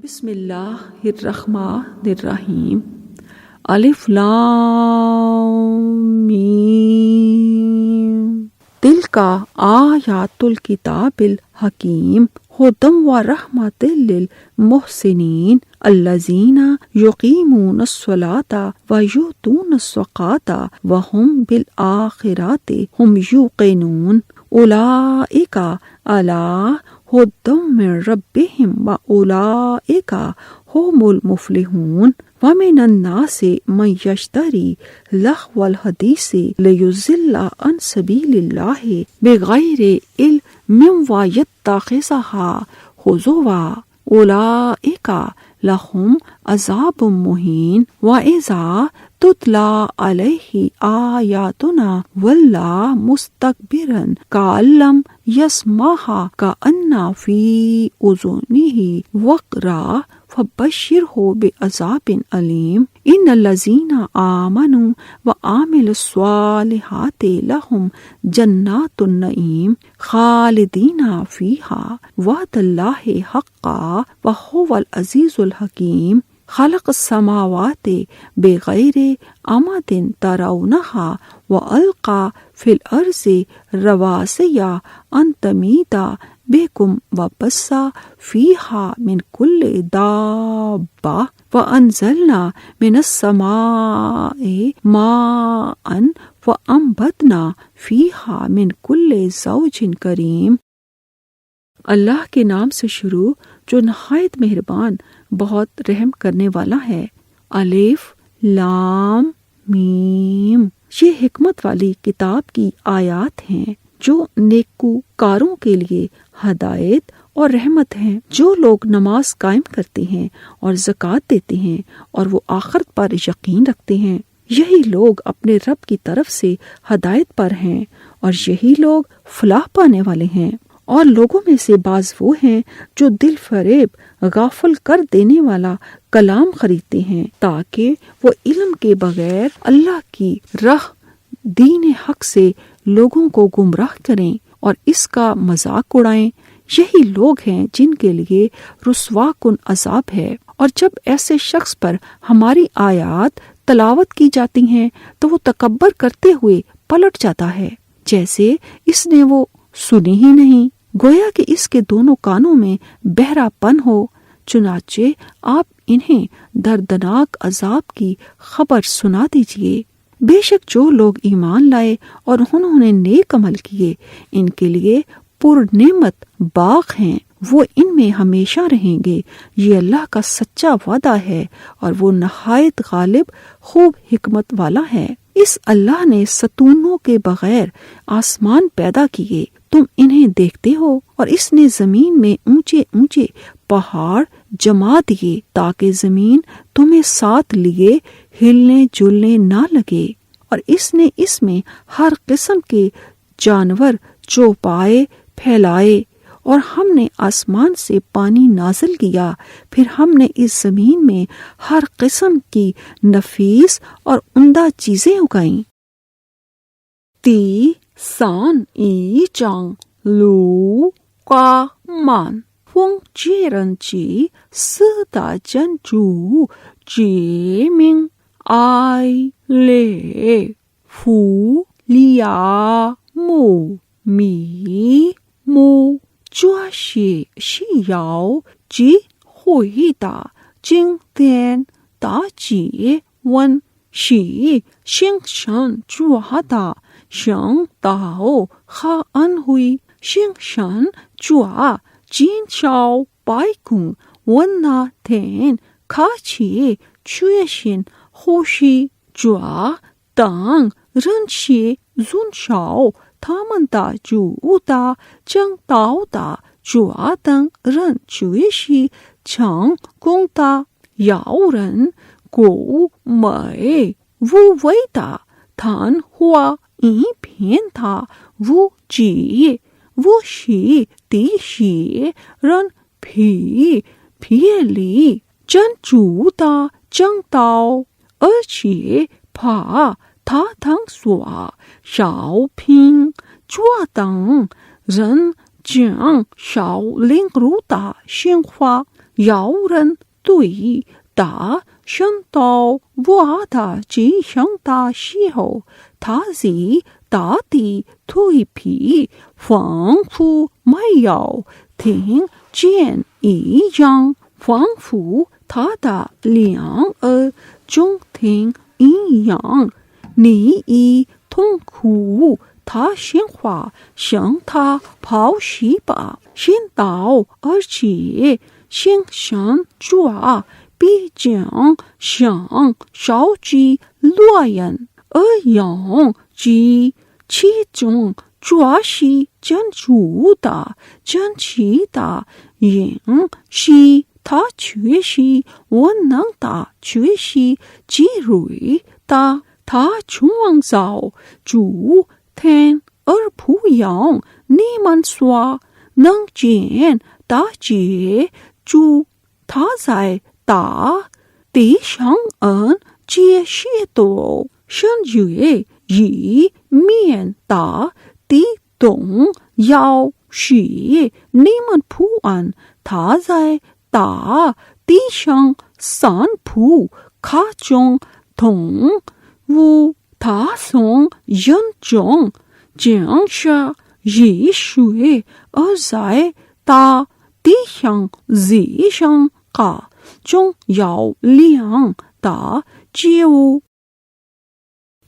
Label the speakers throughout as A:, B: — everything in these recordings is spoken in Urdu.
A: بسم اللہ الرحمن الرحیم الف لام میم تلک آیات الکتاب الحکیم ہدی و رحمۃ للمحسنین الذین یقیمون الصلاۃ و یؤتون الزکاۃ وہم بالآخرۃ ہم یوقنون اولئک علی ہدی من ربہم واولئک هم المفلحون ومن الناس من یشتری لہو الحدیث لیضل عن سبیل اللہ بغیر علم ویتخذها ہزوا اولئک لہم عذاب مہین وَإِذَا تُتْلَى عَلَيْهِ آیاتنا وَلَّى مُسْتَكْبِرًا كَأَن لَّمْ يَسْمَعْهَا كَأَنَّ فِي أُذُنِهِ وَقْرًا فَبَشِّرْهُ بِعَذَابٍ أَلِيمٍ إِنَّ الَّذِينَ آمَنُوا وَعَمِلُوا الصَّالِحَاتِ لَهُمْ جَنَّاتُ النَّعِيمِ خَالِدِينَ فِيهَا وعد اللَّهِ حَقًّا وَهُوَ الْعَزِيزُ الْحَكِيمُ خلق السماوات بغیر عمد ترونها وألقى في الأرض رواسي أن تميد بكم وبث فيها من كل دابة وأنزلنا من السماء ماء وأنبتنا فيها من كل زوج كريم۔ اللہ کے نام سے شروع جو نہایت مہربان بہت رحم کرنے والا ہے۔ الف لام میم، یہ حکمت والی کتاب کی آیات ہیں جو نیکوکاروں کے لیے ہدایت اور رحمت ہیں، جو لوگ نماز قائم کرتے ہیں اور زکوٰۃ دیتے ہیں اور وہ آخرت پر یقین رکھتے ہیں، یہی لوگ اپنے رب کی طرف سے ہدایت پر ہیں اور یہی لوگ فلاح پانے والے ہیں۔ اور لوگوں میں سے بعض وہ ہیں جو دل فریب غافل کر دینے والا کلام خریدتے ہیں تاکہ وہ علم کے بغیر اللہ کی راہ دین حق سے لوگوں کو گمراہ کریں اور اس کا مذاق اڑائیں۔ یہی لوگ ہیں جن کے لیے رسوا کن عذاب ہے۔ اور جب ایسے شخص پر ہماری آیات تلاوت کی جاتی ہیں تو وہ تکبر کرتے ہوئے پلٹ جاتا ہے جیسے اس نے وہ سنی ہی نہیں، گویا کہ اس کے دونوں کانوں میں بہرا پن ہو۔ چنانچہ آپ انہیں دردناک عذاب کی خبر سنا دیجیے۔ بے شک جو لوگ ایمان لائے اور انہوں نے نیک عمل کیے، ان کے لیے پر نعمت باغ ہیں، وہ ان میں ہمیشہ رہیں گے۔ یہ اللہ کا سچا وعدہ ہے اور وہ نہایت غالب خوب حکمت والا ہے۔ اس اللہ نے ستونوں کے بغیر آسمان پیدا کیے، تم انہیں دیکھتے ہو، اور اس نے زمین میں اونچے اونچے پہاڑ جما دیے تاکہ زمین تمہیں ساتھ لیے ہلنے جلنے نہ لگے، اور اس نے اس میں ہر قسم کے جانور چوپائے پھیلائے، اور ہم نے آسمان سے پانی نازل کیا، پھر ہم نے اس زمین میں ہر قسم کی نفیس اور عمدہ چیزیں اگائیں۔ سان ای چانگ لو کا مان فونگ جیرن جی سدا جن جو جی مینگ آئی لے فو لیا مو می مو جوا شی شی یاو جی ہوئی دا جنگ تین دا جی ون شی شنگ شن جوا دا شنگ داو خا ان ہوئی شنگ شن جوا جین شاو بائی کن ون نا تین کھا چیے چوئے شن خوشی جوا تانگ رن شی زون شاو تامن دا جو دا جنگ داو دا جوا تنگ رن چوئے شی چنگ گونگ دا یاو رن گو مے وو وی دا تھان ہوا ای پھین تھا وہ جی وہ شی تی شی رن پھی پھیلی چن چو دا چنگ تاو اچھے پھا تھا تھنگ سوا شاو پھینگ چوا تنگ رن جنگ شاو لنگ رو دا شنگ ہوا 有人对他想到我的吉祥的时候，他是大地蜕皮，仿佛没有听见一样，仿佛他的两耳中听一样。你一痛苦，他鲜花向他抛弃吧，先到而且先上抓，必将像烧鸡落人而用鸡其中抓是真主的真奇的人是他却是我能的却是基瑞的，他创造主天而不用你们说能见大结主，他在大地上这些都神觉一面的地动要是你们不安，他在大地上散布各种动物，他从人中降下雨水，而在大地上地上各种有量的植物。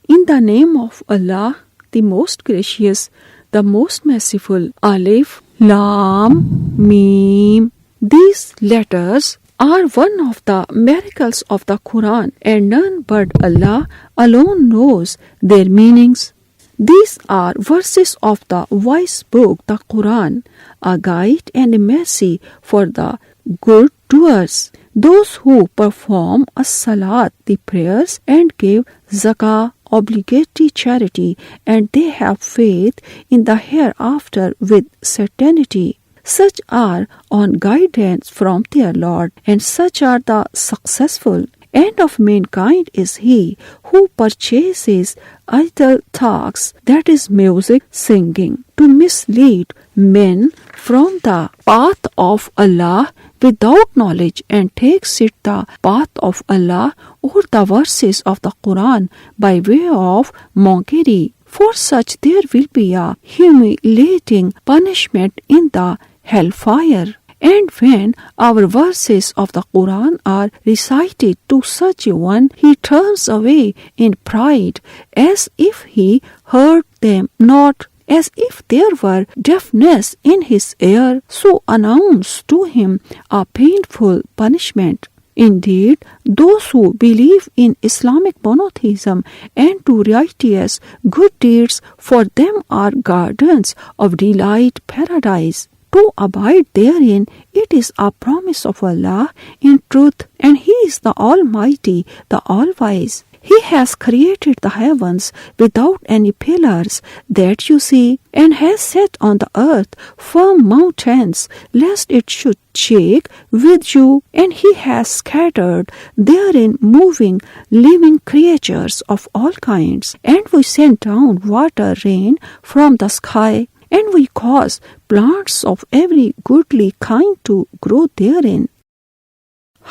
A: In the name of Allah, the most gracious, the most merciful. Alif, Lam, Mim. These letters are one of the miracles of the Quran, and none but Allah alone knows their meanings. These are verses of the wise book, the Quran, a guide and a mercy for the good doers, those who perform as-salat, the prayers, and give zakah, obligatory charity, and they have faith in the hereafter with certainty. Such are on guidance from their Lord, and such are the successful. End of mankind is he who purchases idle talks, that is music, singing, to mislead men from the path of Allah without knowledge, and takes it the path of Allah or the verses of the Quran by way of mockery. For such there will be a humiliating punishment in the hellfire. And when our verses of the Quran are recited to such a one, he turns away in pride, as if he heard them not, as if there were deafness in his ear, so announce to him a painful punishment. Indeed, those who believe in Islamic monotheism and do righteous good deeds, for them are gardens of delight, paradise. To abide therein, it is a promise of Allah in truth, and He is the Almighty, the All-Wise. He has created the heavens without any pillars that you see, and has set on the earth firm mountains, lest it should shake with you, and He has scattered therein moving, living creatures of all kinds, and we send down water, rain from the sky, and we cause plants of every goodly kind to grow therein.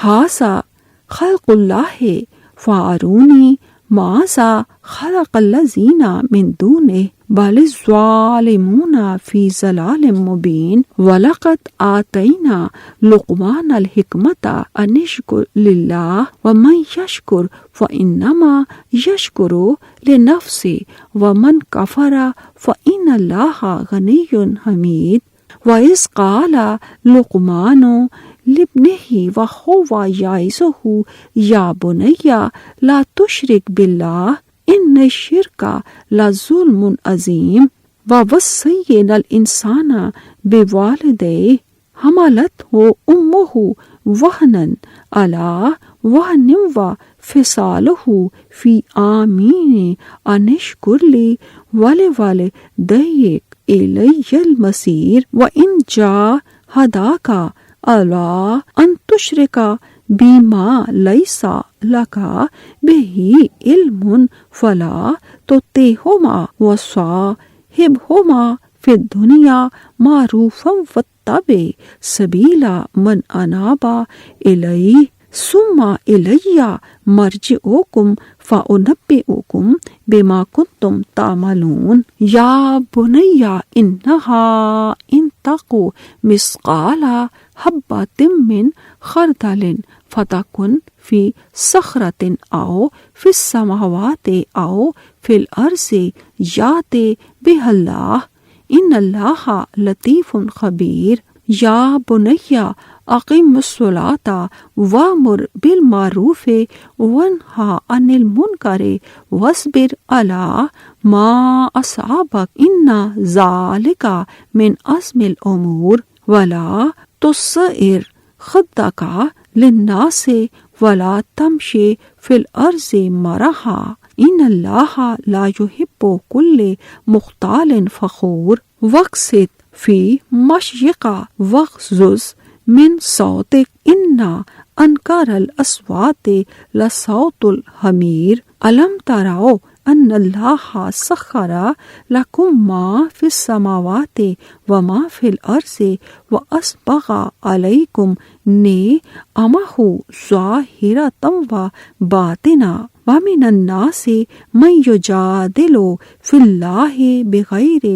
A: Hasa khalqullahi fa'aruni ma'asa khalaqallazina min dunih bal zalimuna fi zalalin mubin walaqad atayna luqman al-hikmata anishkur lillah wa man yashkur fa innama yashkuru li nafsi wa man kafara fa inna allaha ghaniyyun hamid. Wa iz qala luqmanu libnihi wa huwa ya'izuhu ya bunayya la tushrik billah inna shirka la zulmun azim. Wa wassayna al-insana biwalidayhi hamalathu ummuhu wahnan ala wahnin wa fisaluhu fi amini anishkurli walidayk ilayyal masir. Wa in jahadaka ala an tushrika bima laysa laka bihi ilmun fala tutihuma wa sahibhuma fi dunya ma'rufan وَاتَّبِعْ سَبِيلَ مَنْ أَنَابَ إِلَيَّ ثُمَّ إِلَيَّ مَرْجِعُكُمْ فَأُنَبِّئُكُمْ بِمَا كُنتُمْ تَعْمَلُونَ یا بُنَيَّ إِنَّهَا إِن تَقُ مِثْقَالَ حَبَّةٍ مِّنْ خَرْدَلٍ فَتَكُنْ فِي صَخْرَةٍ أَوْ فِي السَّمَاوَاتِ أَوْ فِي الْأَرْضِ يَأْتِ بِهَا اللَّهُ إِنَّ اللَّهَ لَطِیفٌ خَبِیرٌ یا بُنَیَّ أَقِمِ الصَّلَاةَ وَأْمُرْ بِالْمَعْرُوفِ وَانْهَ عَنِ الْمُنْکَرِ وَاصْبِرْ عَلَى مَا أَصَابَكَ إِنَّ ذَلِکَ مِنْ عَزْمِ الْأُمُورِ وَلَا تُصَعِّرْ خَدَّکَ لِلنَّاسِ وَلَا تَمْشِ فِي الْأَرْضِ مَرَحًا إِنَّ اللَّهَ لَا يُحِبُّ كُلَّ مُخْتَالٍ فَخُورٍ وَاقْصِدْ فِي مَشْيِكَ وَاغْضُضْ مِنْ صَوْتِكَ إِنَّ أَنْکَرَ الْأَصْوَاتِ لَصَوْتُ الْحَمِیرِ أَلَمْ تَرَوْا أَنَّ اللَّهَ سَخَّرَ لَكُم مَّا فِي السَّمَاوَاتِ وَمَا فِي الْأَرْضِ وَأَسْبَغَ عَلَيْكُمْ نِعَمَهُ ظَاهِرَةً وَبَاطِنَةً وَمِنَ النَّاسِ مَن يُجَادِلُ فِي اللَّهِ بِغَيْرِ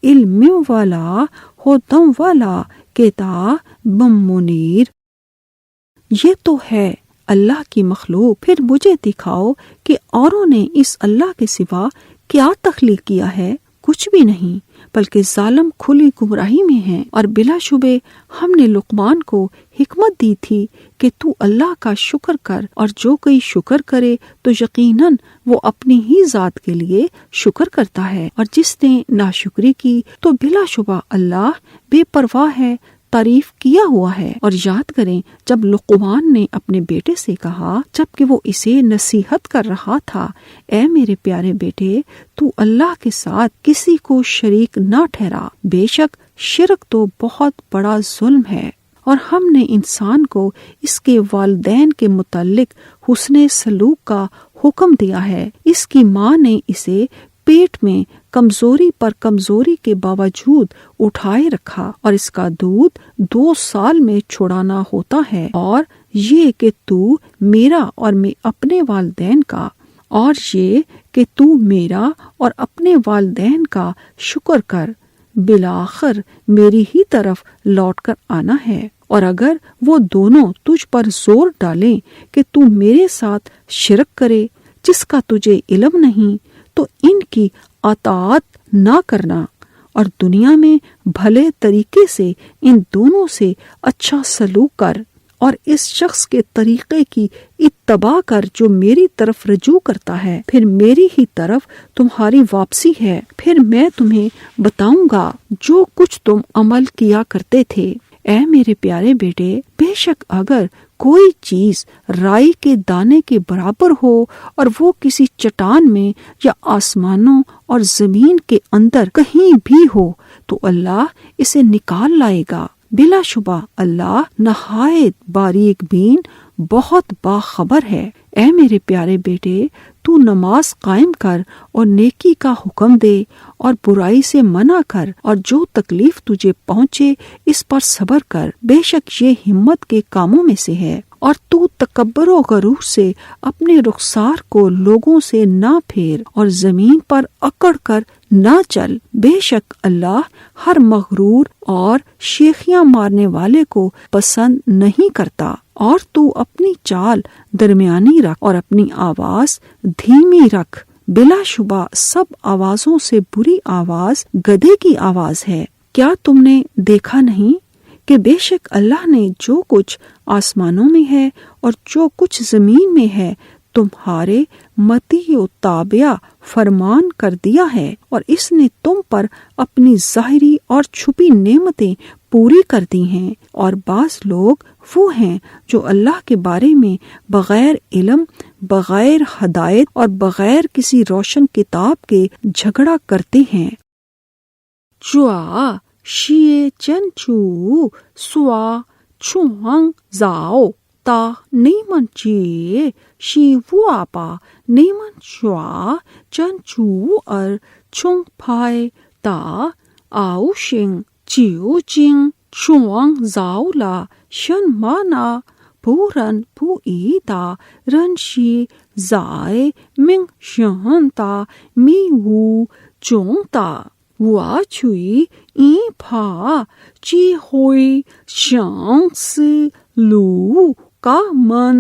A: عِلْمٍ وَلَا هُدًى وَلَا کتاب منیر۔ یہ تو ہے اللہ کی مخلوق، پھر مجھے دکھاؤ کہ اوروں نے اس اللہ کے سوا کیا تخلیق کیا ہے؟ کچھ بھی نہیں، بلکہ ظالم کھلی گمراہی میں ہیں۔ اور بلا شبہ ہم نے لقمان کو حکمت دی تھی کہ تو اللہ کا شکر کر، اور جو کوئی شکر کرے تو یقیناً وہ اپنی ہی ذات کے لیے شکر کرتا ہے، اور جس نے ناشکری کی تو بلا شبہ اللہ بے پرواہ ہے، تعریف کیا ہوا ہے۔ اور یاد کریں جب لقمان نے اپنے بیٹے سے کہا جبکہ وہ اسے نصیحت کر رہا تھا، اے میرے پیارے بیٹے، تو اللہ کے ساتھ کسی کو شریک نہ ٹھہرا، بے شک شرک تو بہت بڑا ظلم ہے۔ اور ہم نے انسان کو اس کے والدین کے متعلق حسن سلوک کا حکم دیا ہے۔ اس کی ماں نے اسے پیٹ میں کمزوری پر کمزوری کے باوجود اٹھائے رکھا، اور اس کا دودھ 2 سال میں چھڑانا ہوتا ہے، اور یہ کہ تو میرا اور میں اپنے والدین کا، اور یہ کہ تو میرا اور اپنے والدین کا شکر کر، بالآخر میری ہی طرف لوٹ کر آنا ہے۔ اور اگر وہ دونوں تجھ پر زور ڈالیں کہ تو میرے ساتھ شرک کرے جس کا تجھے علم نہیں، تو ان کی اطاعت نہ کرنا، اور دنیا میں بھلے طریقے سے ان دونوں سے اچھا سلوک کر، اور اس شخص کے طریقے کی اتباع کر جو میری طرف رجوع کرتا ہے، پھر میری ہی طرف تمہاری واپسی ہے، پھر میں تمہیں بتاؤں گا جو کچھ تم عمل کیا کرتے تھے۔ اے میرے پیارے بیٹے، بے شک اگر کوئی چیز رائی کے دانے کے برابر ہو اور وہ کسی چٹان میں یا آسمانوں اور زمین کے اندر کہیں بھی ہو تو اللہ اسے نکال لائے گا۔ بلا شبہ اللہ نہایت باریک بین، بہت باخبر ہے۔ اے میرے پیارے بیٹے، تو نماز قائم کر اور نیکی کا حکم دے اور برائی سے منع کر، اور جو تکلیف تجھے پہنچے اس پر صبر کر، بے شک یہ ہمت کے کاموں میں سے ہے۔ اور تو تکبر و غرور سے اپنے رخسار کو لوگوں سے نہ پھیر اور زمین پر اکڑ کر نہ چل، بے شک اللہ ہر مغرور اور شیخیاں مارنے والے کو پسند نہیں کرتا۔ اور تو اپنی چال درمیانی رکھ اور اپنی آواز دھیمی رکھ، بلا شبہ سب آوازوں سے بری آواز گدھے کی آواز ہے۔ کیا تم نے دیکھا نہیں کہ بے شک اللہ نے جو کچھ آسمانوں میں ہے اور جو کچھ زمین میں ہے تمہارے مطیع و تابع فرمان کر دیا ہے، اور اس نے تم پر اپنی ظاہری اور چھپی نعمتیں پوری کر دی ہیں۔ اور بعض لوگ وہ ہیں جو اللہ کے بارے میں بغیر علم، بغیر ہدایت اور بغیر کسی روشن کتاب کے جھگڑا کرتے ہیں۔ جوا شیے چن چو سوا چھوانگ زاؤ تا نیمن چیے شی ووا پا نیمن شوا چن چو ار چھنگ پھائے تا آؤ شنگ چیو چنگ chuang zao la shen mana puran pu i da ren shi zai ming shen da mi wu zhong da wa chui yi pa ji hui xiang si lu ga men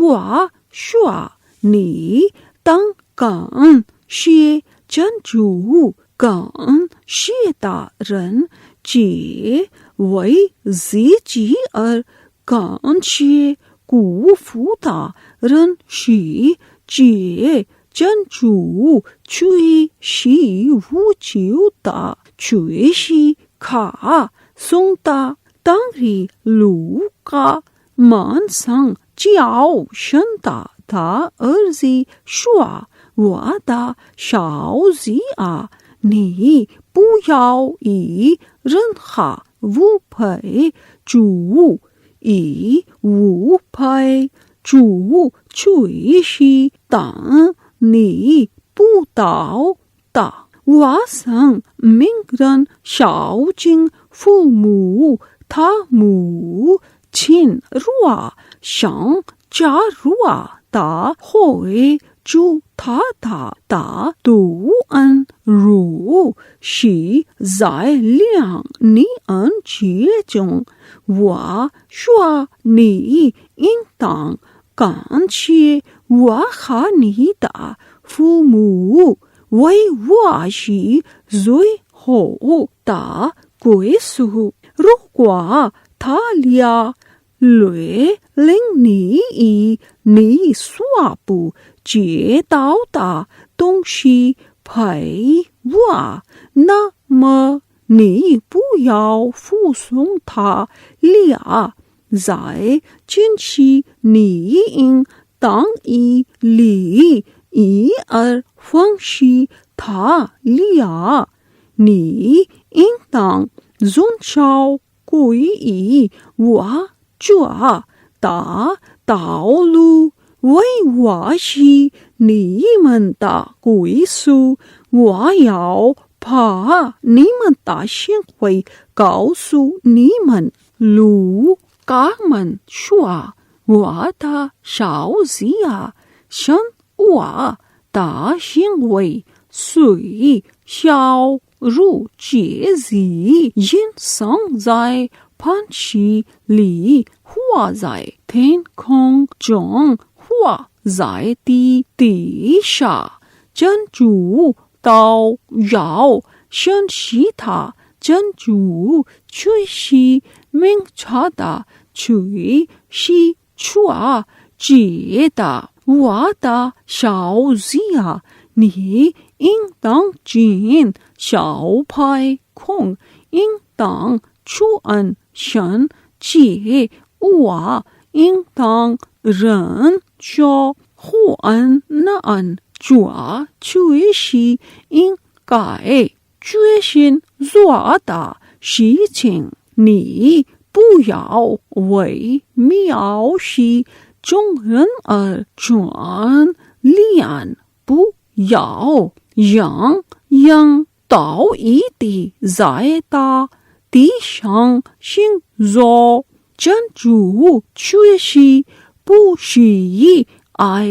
A: wa shua你当感谢真主，感谢的人皆为自己而感谢辜负的人是皆真主最是无救的，最是卡送的当日路加满上叫声的。他儿子说：“我的小子啊，你不要以任何误配主，以误配主最是当你不到的。我想命人孝敬父母，他母亲若想加入的会助他的大恩，如是在两人之中，我说你应当感谢我和你的父母，为我是最后的归宿。如果他俩略令你以你所不知道的东西陪我，那么你不要服从他俩，在今期你应当以礼仪而放弃他俩，你应当遵守规矩，我这的道路为我是你们的归宿，我要把你们的行为告诉你们。路加们说：“我的小子啊，像我的行为虽小如芥子，因生在磐石里，或在天空中，或在地下，真主都要相信他。真主却是明察的，却是错觉的。我的小子啊，你应当尽小派空，应当出恩神界，我应当忍着护恩那恩，这却是应该决心做的事情。你不要为藐视众人而转脸，不要让人道义的在大地上行走。真主却是不是爱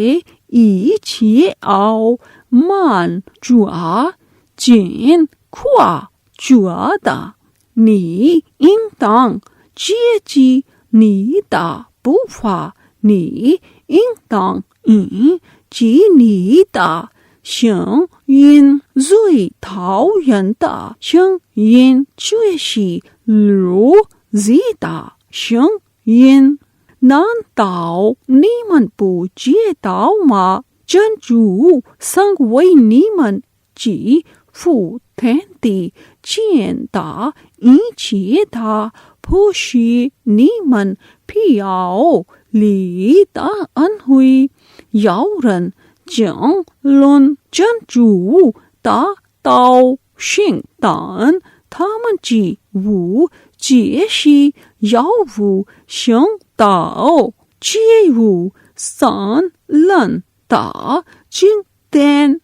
A: 一切傲慢着尽夸觉得，你应当接济你的步伐，你应当及你的行因，最讨厌的行因却是如此的行因。难道你们不知道吗？真主曾为你们及负天地间的一切的不是你们表里的恩惠。有人讲论真主的道行，但他们只无解释要无行道，皆无善人的经典。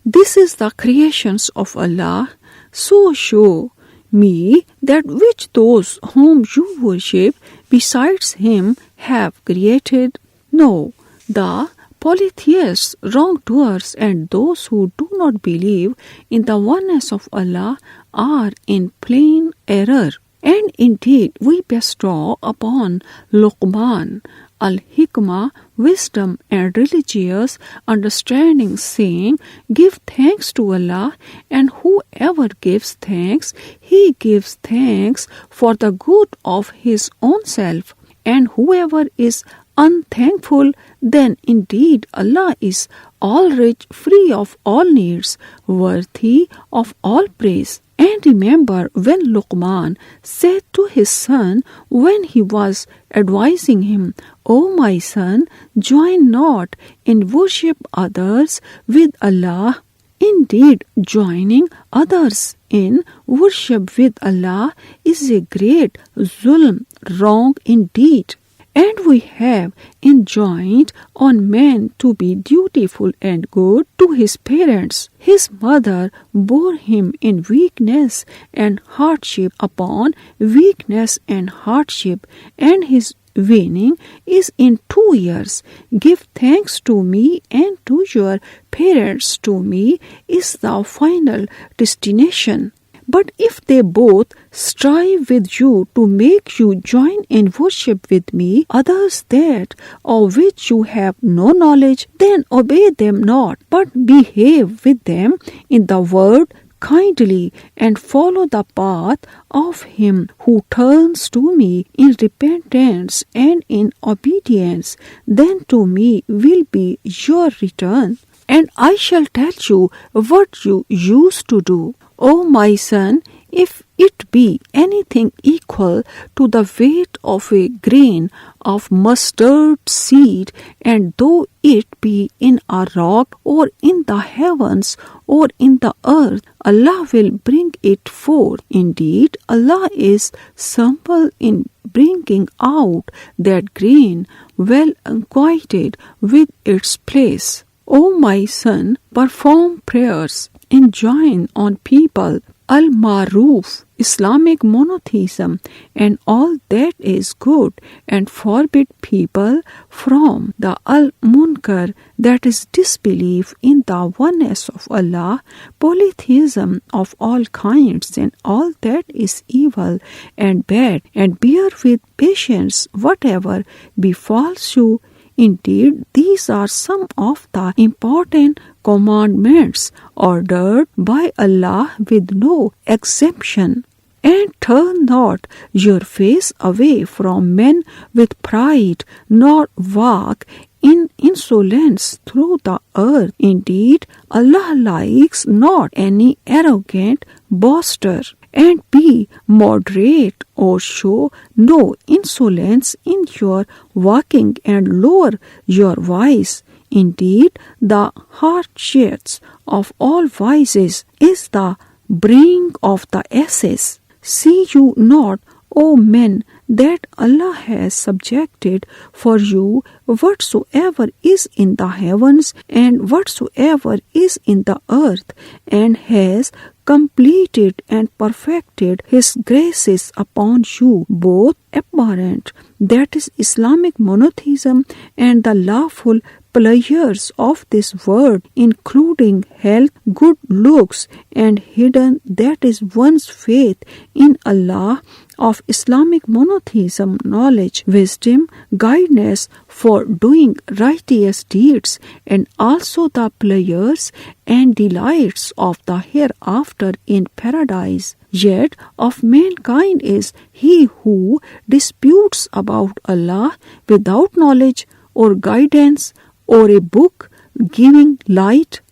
A: This is the creations of Allah, so show me that which those whom you worship besides him have created? No, the polytheists, wrongdoers, and those who do not believe in the oneness of Allah are in plain error. And indeed we bestow upon Luqman al-Hikmah, wisdom and religious understanding, saying, give thanks to Allah, and whoever gives thanks, he gives thanks for the good of his own self, and whoever is unthankful, then indeed Allah is all rich, free of all needs, worthy of all praise. And remember when Luqman said to his son when he was advising him, O my son, join not in worship others with Allah. Indeed, joining others in worship with Allah is a great zulm, wrong indeed. And we have enjoined on man to be dutiful and good to his parents. His mother bore him in weakness and hardship upon weakness and hardship, and his weaning is in 2 years. Give thanks to me and to your parents to me is the final destination. But if they both strive with you to make you join in worship with me others that of which you have no knowledge, then obey them not, but behave with them in the word kindly, and follow the path of him who turns to me in repentance and in obedience. Then to me will be your return, and I shall tell you what you used to do. O my son, if it be anything equal to the weight of a grain of mustard seed, and though it be in a rock or in the heavens or in the earth, Allah will bring it forth. Indeed, Allah is simple in bringing out that grain well acquainted with its place. O my son, perform prayers, enjoin on people al-Maruf, Islamic monotheism, and all that is good, and forbid people from the al-Munkar, that is disbelief in the oneness of Allah, polytheism of all kinds, and all that is evil and bad, and bear with patience whatever befalls you. Indeed, these are some of the important commandments ordered by Allah with no exemption. And turn not your face away from men with pride, nor walk in insolence through the earth. Indeed, Allah likes not any arrogant boaster. And be moderate, or show no insolence in your walking, and lower your voice. Indeed, the hardships of all vices is the bring of the asses. See you not, O men, that Allah has subjected for you whatsoever is in the heavens and whatsoever is in the earth, and has completed and perfected His graces upon you, both apparent, that is Islamic monotheism, and the lawful pleasures of this world, including health, good looks, and hidden, that is one's faith in Allah, of Islamic monotheism, knowledge, wisdom, guidance for doing righteous deeds, and also the pleasures and delights of the hereafter in paradise. Yet of mankind is he who disputes about Allah without knowledge or guidance or a book giving light.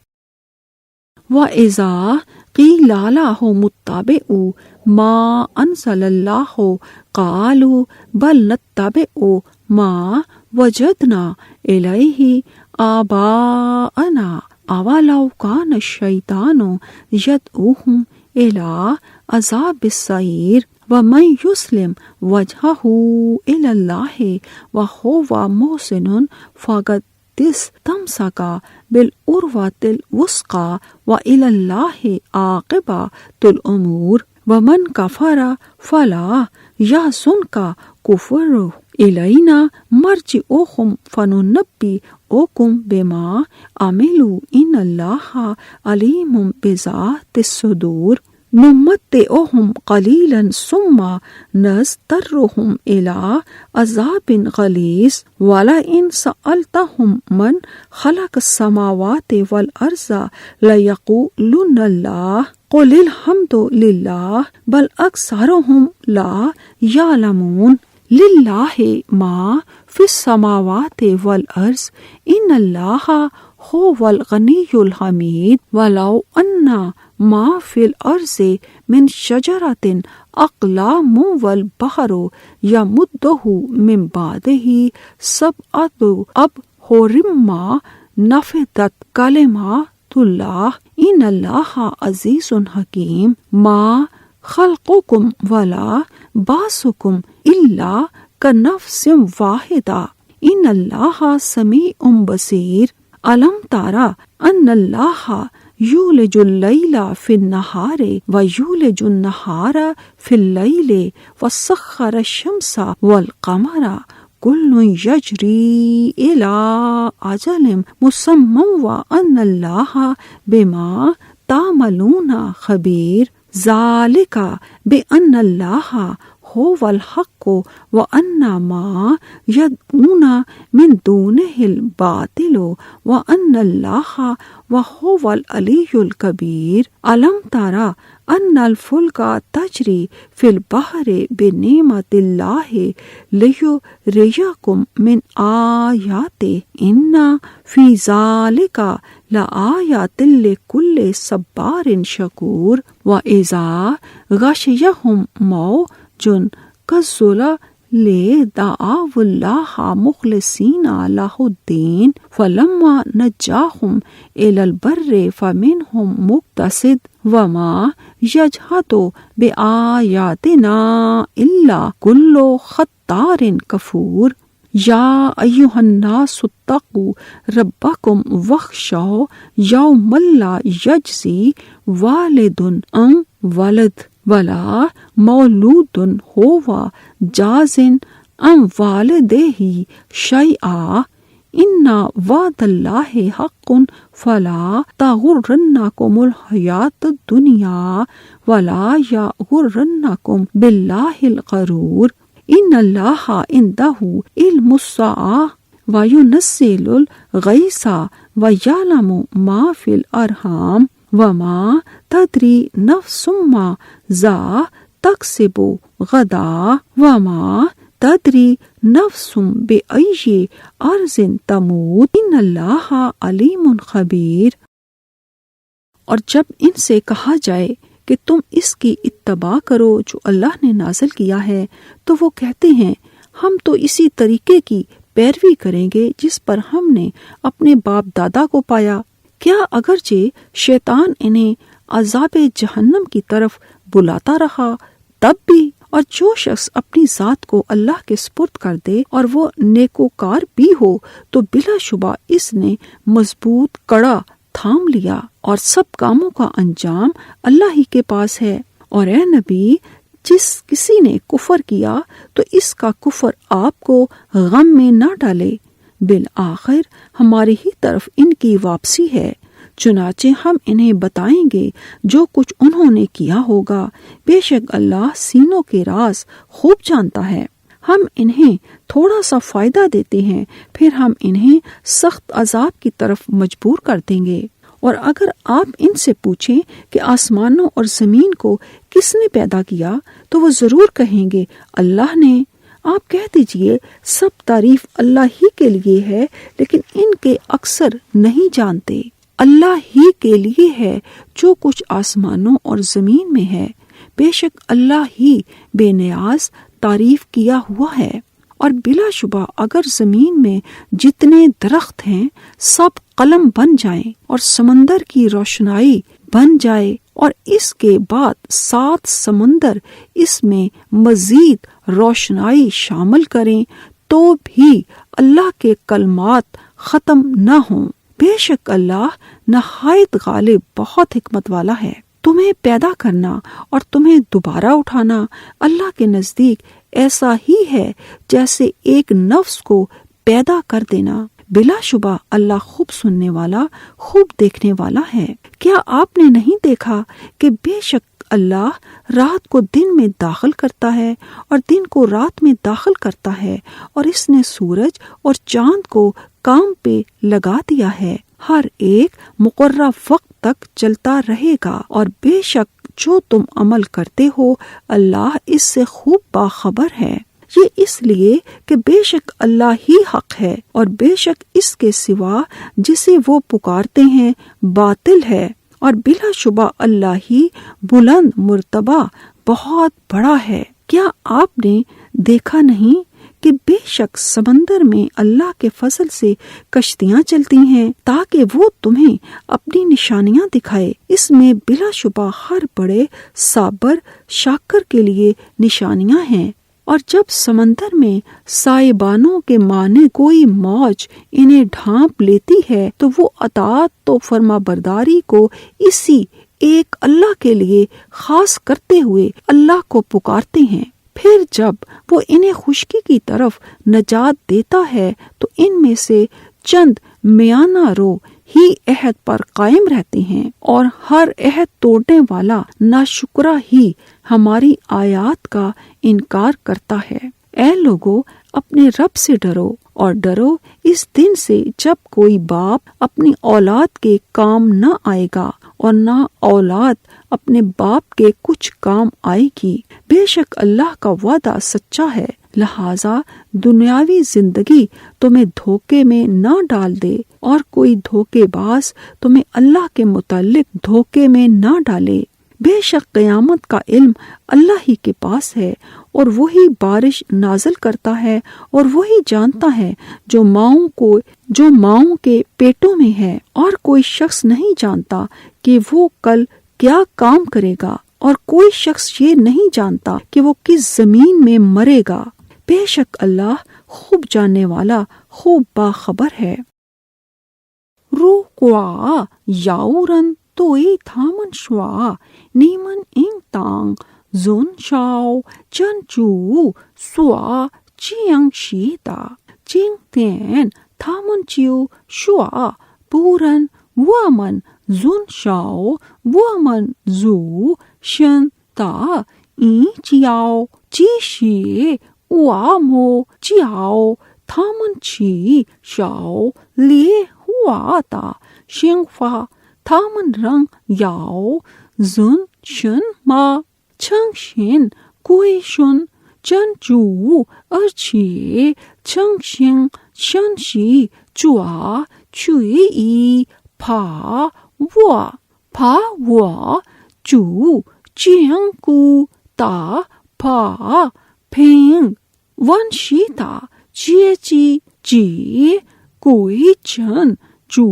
A: وَإِذَا قِيلَ لَهُمُ اتَّبِعُوا مَا أَنزَلَ اللَّهُ قَالُوا بَلْ نَتَّبِعُ مَا وَجَدْنَا إِلَيْهِ آبَاءَنَا أَوَلَوْ كَانَ الشَّيْطَانُ يَدْعُوهُمْ إِلَى عَذَابِ السَّعِيرِ وَمَنْ يُسْلِمْ وَجْهَهُ إِلَى اللَّهِ وَهُوَ مُحْسِنٌ فَقَدِ استمسك بالعروة الوثقى وإلى الله عاقبة الأمور. ومن کفر فلا یحزنک کفرہ الینا مرجعکم فننبئکم بما عملوا ان اللہ علیم بذات الصدور نمتعہم قلیلا ثم نضطرہم الی عذاب غلیظ ولئن سألتہم من خلق السماوات والارض لیقولن اللہ قل الحمد للہ بل اکثرہم لا یعلمون للہ ما فی السماوات والارض ان اللہ هو الغنی الحمید ولو ان ما فی الارض من شجرۃ اقلام والبحر یمدہ من بعدہ سبعۃ ابحر ما نفدت کلمات اللہ ان اللہ عزیز حکیم ما خلقکم ولا بعثکم الا کنفس واحدہ ان اللہ سمیع بصیر الم تارا ان اللہ یولج اللیل فی النہار ویولج النہار فی اللیل وسخر الشمس والقمر کل یجری الی اجل مسمى وان اللہ بما تعملون خبیر ذالک بان اللہ هو الحق وان ما يدعون من دونه الباطل وان الله وهو العلي الكبير الم ترى ان الفلك تجري في البحر بنعمة الله ليريكم من آياته ان في ذلك لآيات لكل صبار شكور واذا غشيهم موج كالظلل دعوا الله مخلصين له الدين فلما نجاهم إلى البر فمنهم مقتصد وما يجحد بآياتنا إلا كل ختار كفور یا ایھا الناس اتقوا ربکم واخشوا یوما لا یجزی والد عن ولد ولا مولود هو جاز عن والدہ شیئا ان وعد اللہ حق فلا تغرنکم الحیاۃ الدنیا ولا یغرنکم باللہ الغرور ان اللہ عندہ علم الساعۃ وینزل الغیث ویعلم ما فی الارحام وما تدری نفس ماذا تکسب غدا وما تدری نفس بأی ارض تموت ان اللہ علیم خبیر۔ اور جب ان سے کہا جائے کہ تم اس کی اتباع کرو جو اللہ نے نازل کیا ہے تو وہ کہتے ہیں ہم تو اسی طریقے کی پیروی کریں گے جس پر ہم نے اپنے باپ دادا کو پایا۔ کیا اگرچہ شیطان انہیں عذاب جہنم کی طرف بلاتا رہا تب بھی، اور جو شخص اپنی ذات کو اللہ کے سپرد کر دے اور وہ نیکوکار بھی ہو تو بلا شبہ اس نے مضبوط کڑا تھام لیا اور سب کاموں کا انجام اللہ ہی کے پاس ہے۔ اور اے نبی، جس کسی نے کفر کیا تو اس کا کفر آپ کو غم میں نہ ڈالے، بالآخر ہماری ہی طرف ان کی واپسی ہے، چنانچہ ہم انہیں بتائیں گے جو کچھ انہوں نے کیا ہوگا، بے شک اللہ سینوں کے راز خوب جانتا ہے۔ ہم انہیں تھوڑا سا فائدہ دیتے ہیں پھر ہم انہیں سخت عذاب کی طرف مجبور کر دیں گے۔ اور اگر آپ ان سے پوچھیں کہ آسمانوں اور زمین کو کس نے پیدا کیا تو وہ ضرور کہیں گے اللہ نے۔ آپ کہہ دیجئے سب تعریف اللہ ہی کے لیے ہے لیکن ان کے اکثر نہیں جانتے۔ اللہ ہی کے لیے ہے جو کچھ آسمانوں اور زمین میں ہے، بے شک اللہ ہی بے نیاز تعریف کیا ہوا ہے۔ اور بلا شبہ اگر زمین میں جتنے درخت ہیں سب قلم بن جائیں اور سمندر کی روشنائی بن جائے اور اس کے بعد 7 سمندر اس میں مزید روشنائی شامل کریں تو بھی اللہ کے کلمات ختم نہ ہوں، بے شک اللہ نہایت غالب بہت حکمت والا ہے۔ تمہیں پیدا کرنا اور تمہیں دوبارہ اٹھانا اللہ کے نزدیک ایسا ہی ہے جیسے ایک نفس کو پیدا کر دینا۔ بلا شبہ اللہ خوب سننے والا، خوب دیکھنے والا ہے۔ کیا آپ نے نہیں دیکھا کہ بے شک اللہ رات کو دن میں داخل کرتا ہے اور دن کو رات میں داخل کرتا ہے، اور اس نے سورج اور چاند کو کام پہ لگا دیا ہے، ہر ایک مقررہ وقت تک چلتا رہے گا، اور بے شک جو تم عمل کرتے ہو اللہ اس سے خوب باخبر ہے۔ یہ اس لیے کہ بے شک اللہ ہی حق ہے اور بے شک اس کے سوا جسے وہ پکارتے ہیں باطل ہے، اور بلا شبہ اللہ ہی بلند مرتبہ بہت بڑا ہے۔ کیا آپ نے دیکھا نہیں کہ بے شک سمندر میں اللہ کے فضل سے کشتیاں چلتی ہیں تاکہ وہ تمہیں اپنی نشانیاں دکھائے؟ اس میں بلا شبہ ہر بڑے صابر شاکر کے لیے نشانیاں ہیں۔ اور جب سمندر میں سائبانوں کے معنی کوئی موج انہیں ڈھانپ لیتی ہے تو وہ اطاعت و فرما برداری کو اسی ایک اللہ کے لیے خاص کرتے ہوئے اللہ کو پکارتے ہیں۔ پھر جب وہ انہیں خشکی کی طرف نجات دیتا ہے تو ان میں سے چند میانہ رو ہی عہد پر قائم رہتے ہیں، اور ہر عہد توڑنے والا ناشکرا ہی ہماری آیات کا انکار کرتا ہے۔ اے لوگو، اپنے رب سے ڈرو، اور ڈرو اس دن سے جب کوئی باپ اپنی اولاد کے کام نہ آئے گا اور نہ اولاد اپنے باپ کے کچھ کام آئے گی۔ بے شک اللہ کا وعدہ سچا ہے، لہذا دنیاوی زندگی تمہیں دھوکے میں نہ ڈال دے، اور کوئی دھوکے باز تمہیں اللہ کے متعلق دھوکے میں نہ ڈالے۔ بے شک قیامت کا علم اللہ ہی کے پاس ہے، اور وہی بارش نازل کرتا ہے، اور وہی جانتا ہے جو ماؤں کے پیٹوں میں ہے، اور کوئی شخص نہیں جانتا کہ وہ کل کیا کام کرے گا، اور کوئی شخص یہ نہیں جانتا کہ وہ کس زمین میں مرے گا۔ بے شک اللہ خوب جاننے والا، خوب باخبر ہے۔ روکوا یاورن توئی تھامن شوا نیمن انگ تانگ زون شاو چن چو سوا چینگ شیتا چینگ تین تھامن چیو شوا پورن وامن زون شاو وامن زو شن تا این چیاو چی شی وامو چیاو تھامن چی شاو لیے ہوا تا شینگ فا تھامن رنگ یاو زن شن ما چنگ شن کوئی شن چن چو ارچی چنگ شن شن شی چوا چوئی ای پا وا چو چینگ کو تا پا پینگ ون شی تا چیے چی جی کوئی چن چو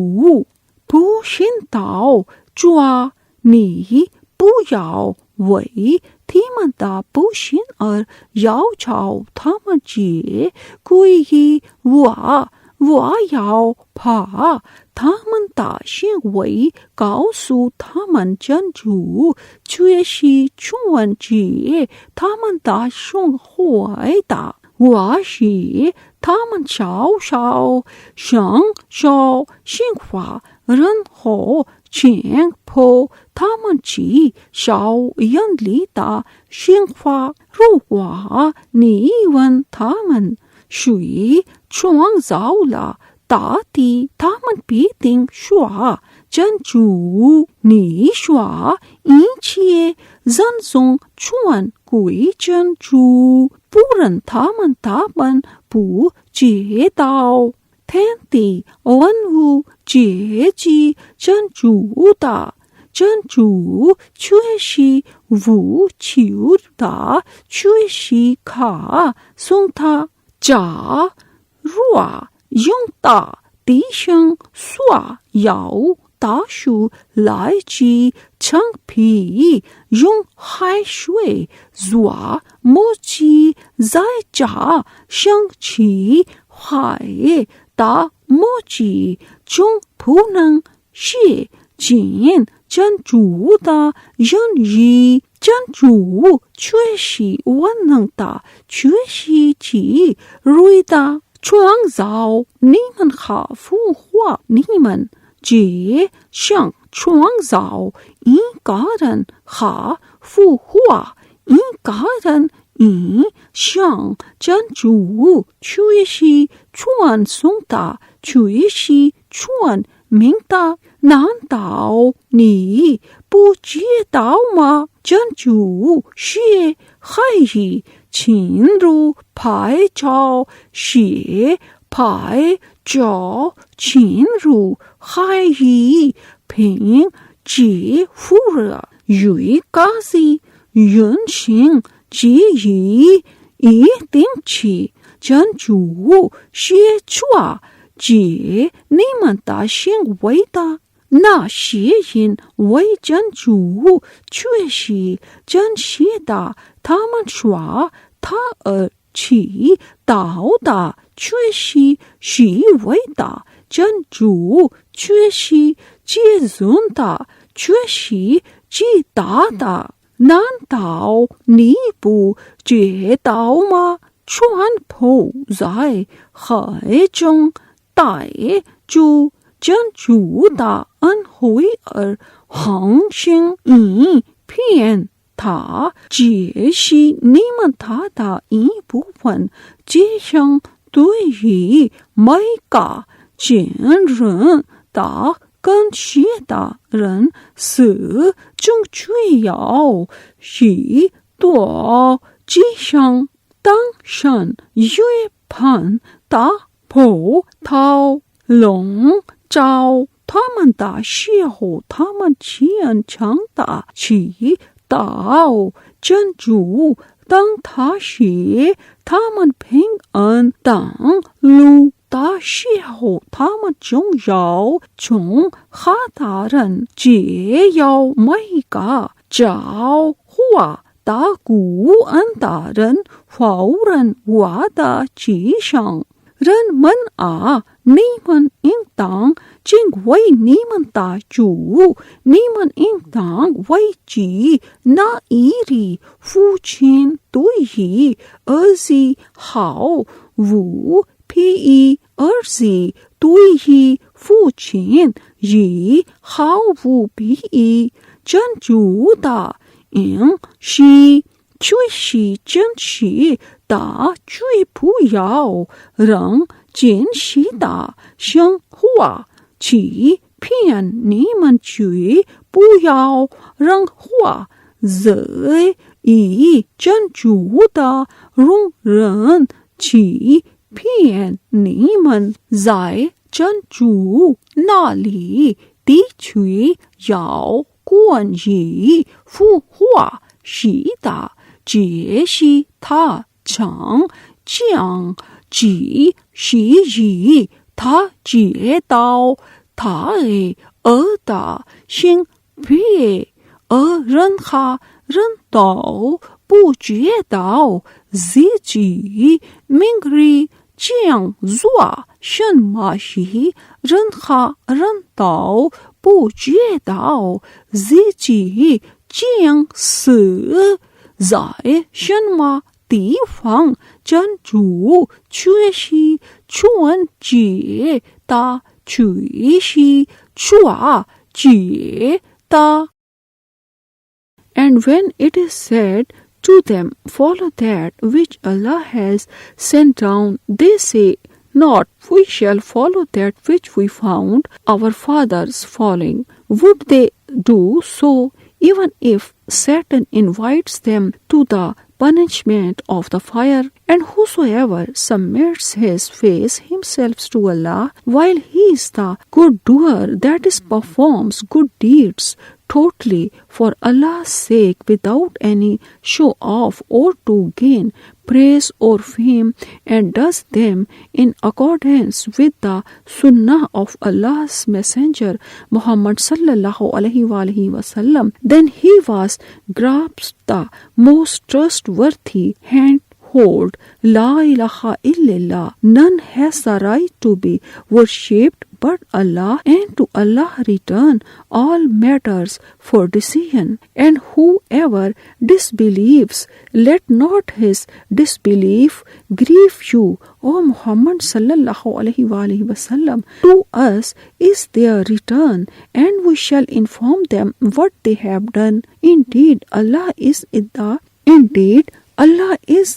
A: پو شن تاو چوا نی پو یاو وئی تھیمن تا پو شن ار یاو چاو تھامن چیے کوئی ہی وا یاو پا تھامن تا شن وئی کاو سو تھامن چن چو چوے شی چون چیے تھامن تا شن ہوئی تا وا شی تھامن شاو شاو شنگ شاو شنگ فا رن ہو چینگ پو تھامن چی شاو ین لی تا شنگ فا رو وا نی ون تھامن شوئی چونگ زاو لا تا تی تھامن پی تنگ شوا چن چو نی شوا این چیے زن زنگ چون کوئی چن چو پورن تھامن تابن پو چیے تاو تھین تی ون وو چیے چی چن چو تا چن چو چوے شی وو چیور تا چوے شی کھا سنگ تھا چا روا یونگ تا تی شنگ سوا یاو تا شو لائے چی چھنگ پھی یونگ ہائی شوے زوا مو چی زائے چا شنگ چی ہائے تا مو چی چونگ پھوننگ شیے Jain 真主的人意，真主确实万能的，确实其瑞的创造你们和复活你们，这像创造一个人和复活一个人，像真主确实传送的，确实传明的。难道你不知道吗？真主是可以进入拍照，是拍照进入可以凭借付了与个是人性之意一定是真主是出这你们的行为的。那些人为真主确实真实的，他们说他祈祷的确实是为的，真主确实接受的确实知道的。难道你不知道吗？全部在海中带住真主的恩惠而航行一片，它只是你们他的一部分，这样对于每个真人的跟随的人是正确要许多，这样当神约判的葡萄笼罩他们的时候，他们坚强的祈祷真主，当他是他们平安登陆的时候，他们就要从哈达人只有每个召唤的古恩的人否认我的迹象。人们啊，你们应当敬畏你们的主，你们应当为记那一日父亲对于儿子好，无比儿子对于父亲也毫无比。真主的应是确实真实的，绝不要让真实的生活欺骗你们，绝不要让活在以真主的容忍欺骗你们，在真主那里的确要关于复活是的，这是他常讲，只是以他知道他的性别，而任何人都不知道自己明日将做什么事，任何人都不知道自己将死在什么地方。真主确实全知道，确实说知道。And when it is said to them, follow that which Allah has sent down, they say not, we shall follow that which we found our fathers following. Would they do so, even if Satan invites them to the punishment of the fire? And whosoever submits his face himself to Allah, while he is the good doer, that is, performs good deeds totally for Allah's sake, without any show off or to gain praise or fame, and does them in accordance with the sunnah of Allah's messenger Muhammad sallallahu alaihi wasallam, then he was grasped the most trustworthy hand. Hold La ilaha illallah, none has the right to be worshipped but Allah, and to Allah return all matters for decision. And whoever disbelieves, let not his disbelief grieve you, O Muhammad sallallahu alaihi wasallam. To us is their return, and we shall inform them what they have done. Indeed, Allah is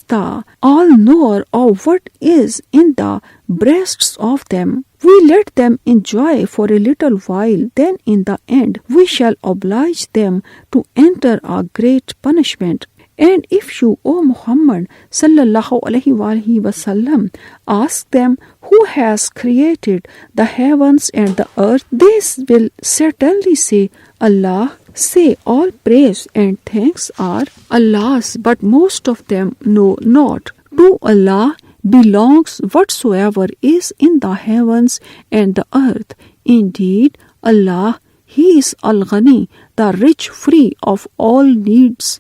A: the all-knower of what is in the breasts of them. We let them enjoy for a little while, then in the end we shall oblige them to enter a great punishment. And if you, O Muhammad sallallahu alaihi wasallam, ask them who has created the heavens and the earth, they will certainly say, Allah. Say, all praise and thanks are Allah's, but most of them know not. To Allah belongs whatsoever is in the heavens and the earth. Indeed, Allah, He is Al-Ghani, the rich, free of all needs,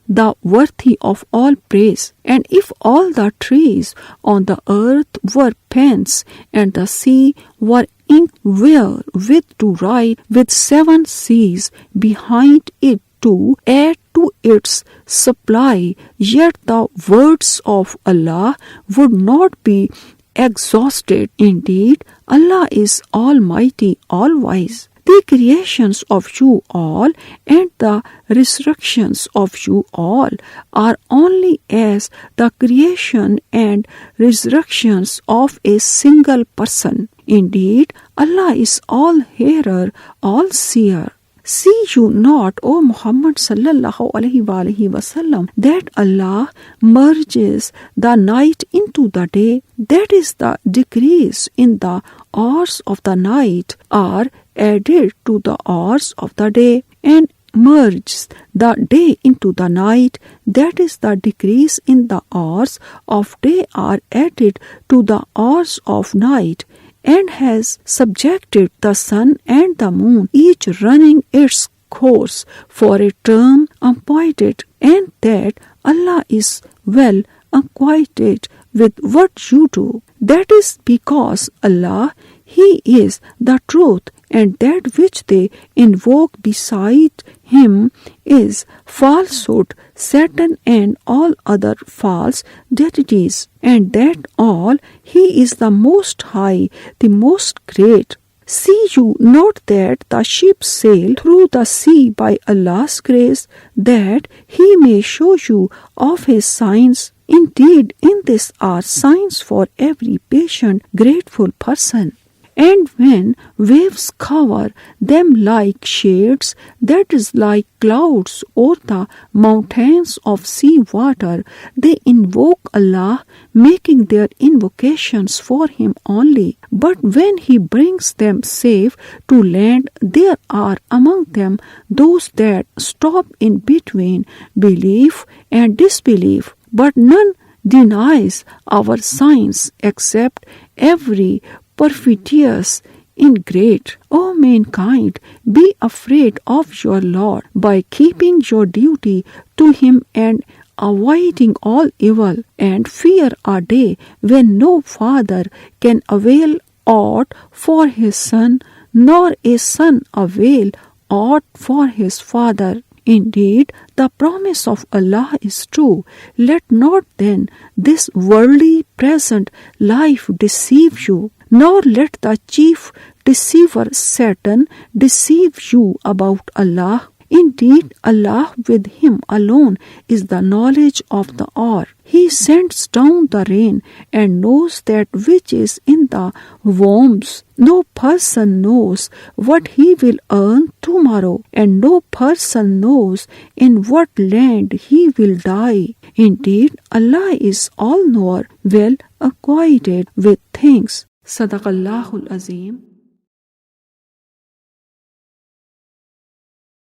A: the worthy of all praise. And if all the trees on the earth were pens, and the sea were ink wherewith to write, with 7 seas behind it to add to its supply, yet the words of Allah would not be exhausted. Indeed, Allah is Almighty, All-Wise. The creations of you all and the resurrections of you all are only as the creation and resurrections of a single person. Indeed, Allah is all-hearer, all-seer. See you not, O Muhammad sallallahu alaihi wasallam, that Allah merges the night into the day, that is the decrease in the hours of the night are added to the hours of the day, and merges the day into the night, that is the decrease in the hours of day are added to the hours of night, and has subjected the sun and the moon, each running its course for a term appointed, and that Allah is well acquainted with what you do. That is because Allah, He is the truth, and that which they invoke beside Him is falsehood, Satan, and all other false deities, and that all He is the Most High, the Most Great. See you not that the ships sail through the sea by Allah's grace, that He may show you of His signs? Indeed, in this are signs for every patient, grateful person. And when waves cover them like shades, that is like clouds o'er the mountains of sea water, they invoke Allah, making their invocations for Him only. But when He brings them safe to land, there are among them those that stop in between belief and disbelief. But none denies our signs except every perfidious ingrate. O mankind, be afraid of your Lord by keeping your duty to Him and avoiding all evil, and fear a day when no father can avail aught for his son, nor a son avail aught for his father. Indeed, the promise of Allah is true. Let not then this worldly present life deceive you, nor let the chief deceiver Satan deceive you about Allah. Indeed, Allah, with Him alone is the knowledge of the hour. He sends down the rain and knows that which is in the wombs. No person knows what he will earn tomorrow, and no person knows in what land he will die. Indeed, Allah is all-knower, well acquainted with things. Sadaqallahul Azim.